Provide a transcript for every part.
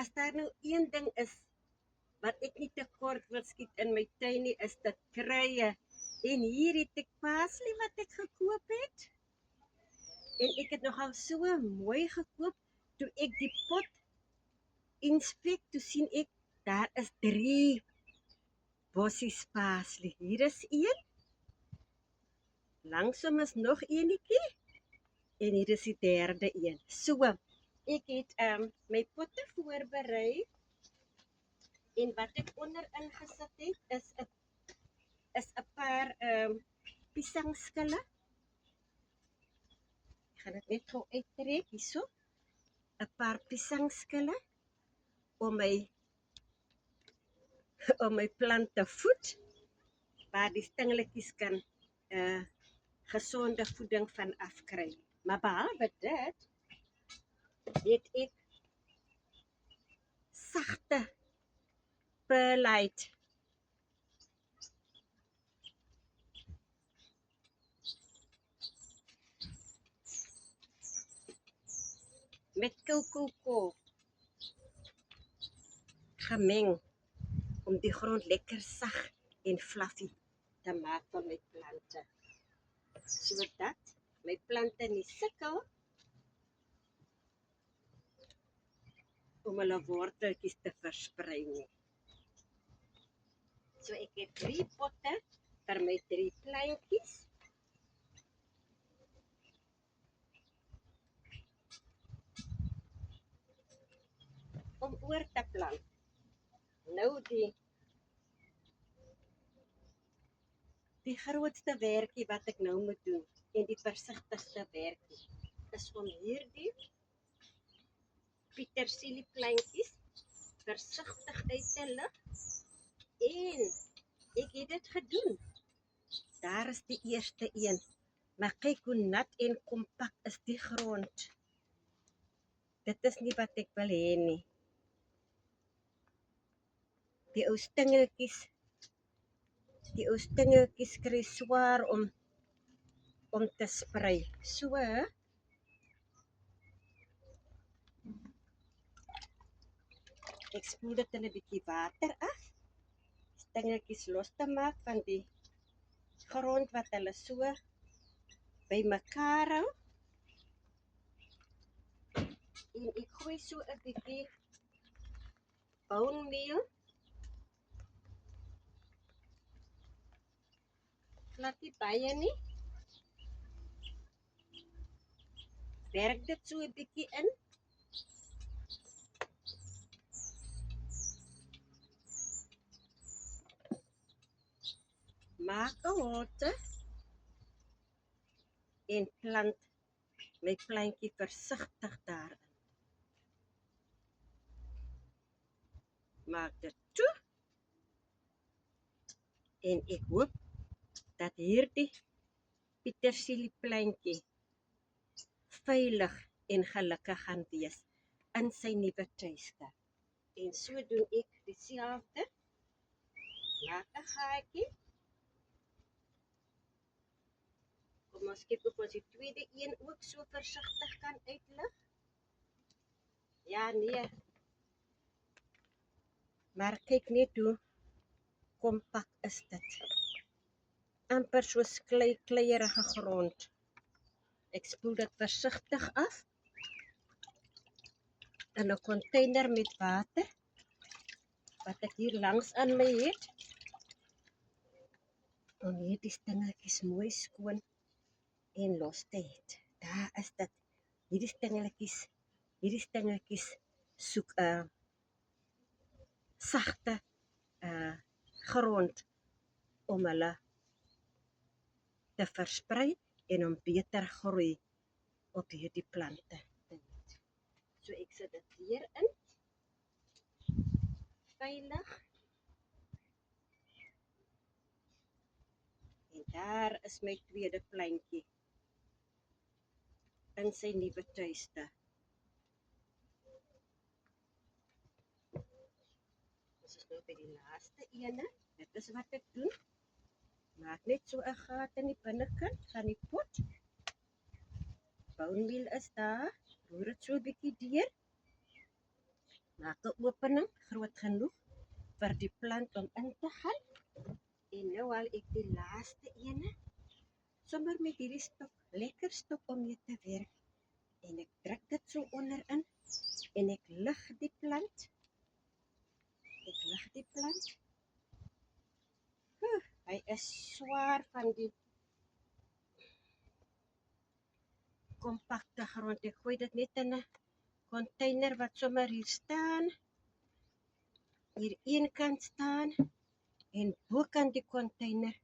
as daar nou een ding is wat ek nie tekort wil skiet in my tuin nie, is dit kruie. En hier het ek parsley wat ek gekoop het. En ek het nogal so mooi gekoop. Toe ek die pot inspek, toe sien ek, daar is 3 bossies parsley. Hier is 1, langsom is nog enetjie, en hier is die 3de een. So, ek het my potte voorberei, en wat ek onderin gesit het, is 'n paar piesangskille. Ek gaan dit net gou uittrek hierso. 'n paar piesangskille om my plant te voed, waar die stingeletjies kan gesonde voeding van afkry. Maar behalwe dit, het ek sagte perlite met cocoa gemeng om die grond lekker sag en fluffy te maak vir my plante. Sodat my plante nie sukkel om hulle worteltjies te versprei nie. So ek het 3 potte vir my 3 plantjies. Om oor te plant. Nou die grootste werkie wat ek nou moet doen, en die versigtigste werkie, is om hierdie petersielie-plantjies versigtig uit te lig. En ek het dit gedoen. Daar is die eerste een. Maar kyk hoe nat en kompak is die grond. Dit is nie wat ek wil hê nie. Die ou stingeltjies kry swaar om te sprei. So, ek spoel dit in 'n bietjie water af. Stingeltjies los te maak van die grond wat hulle so by mekaar hou. En ek gooi so 'n bietjie bone meal. Glad nie baie nie. Werk dit so 'n bietjie in. Maak 'n holte en plant my plantjie versigtig daarin. Maak dit toe. En ek hoop dat hierdie petersilie plantjie veilig en gelukkig gaan wees in sy nuwe tuiste. En so doen ek dieselfde. Maak 'n gaatjie. Kom ons kyk of ons die tweede een ook so versigtig kan uitlig. Ja, nee. Maar kyk net hoe kompak is dit. Amper soos kleierige grond. Ek spoel dit versigtig af in 'n container met water wat ek hier langs aan my het. Om hierdie stingeltjies mooi skoon en los te het. Daar is dit. Hierdie stingeltjies soek 'n sagte grond om hulle te versprei en om beter groei op hierdie plante. So ek sit dit weer in. Veilig. En daar is my tweede plantjie in sy nuwe tuiste. Ons is nou by die laaste ene. Dit is wat ek doen. Maak net so 'n gat in die binnekant van die pot. Bone meal is daar. Roer dit so 'n bietjie deur. Maak 'n opening groot genoeg vir die plant om in te gaan. En nou al ek die laaste ene sommer met hierdie stok, lekker stok om mee te werk. En ek druk dit so onderin en ek lig die plant. Ek lig die plant. Hy is swaar van die kompakte grond. Ek gooi dit net in 'n container wat sommer hier staan. Hier een kant staan en bokant die container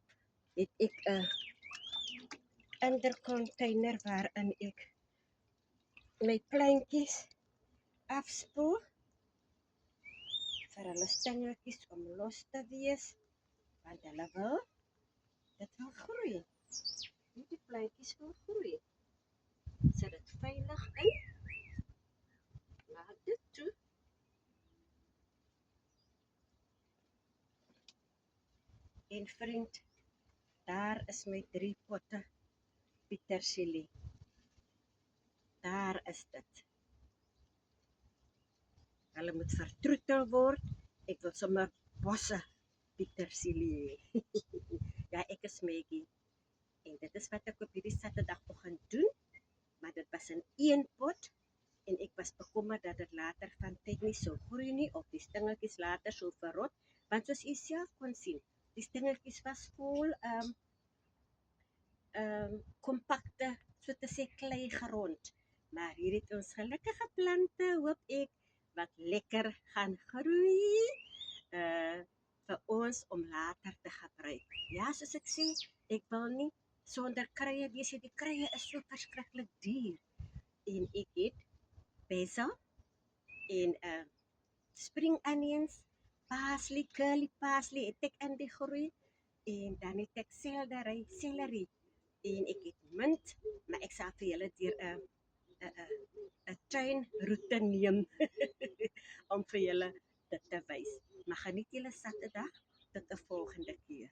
het ek 'n ander container waarin ek my plantjies afspoel vir hulle stengeltjies om los te wees, want hulle wil groei. Die plantjies wil groei. Sit dit veilig in. Laat dit toe. En vriend, daar is my 3 potte petersilie. Daar is dit. Hulle moet vertroetel word. Ek wil sommer bosse petersilie hê. Ja, ek is Maggie. En dit is wat ek op hierdie Saterdagoggend doen. Maar dit was in 1 pot. En ek was bekommerd dat dit later van tyd nie sou groei nie, of die stingeltjies later sou verrot. Want soos u self kon sien, die stingeltjies was vol kompakte, so te sê klei grond. Maar hier het ons gelukkige plante, hoop ek, wat lekker gaan groei vir ons om later te gebruik. Ja, soos ek sê, ek wil nie sonder kruie wees. Die kruie is so verskriklik duur. En ek het basil en spring onions, parsley, curly parsley het ek in die groei. En dan het ek celery. En ek het mint, maar ek sal vir julle deur 'n tuinroete neem om vir julle dit te wys. Maar geniet julle Saterdag tot 'n volgende keer.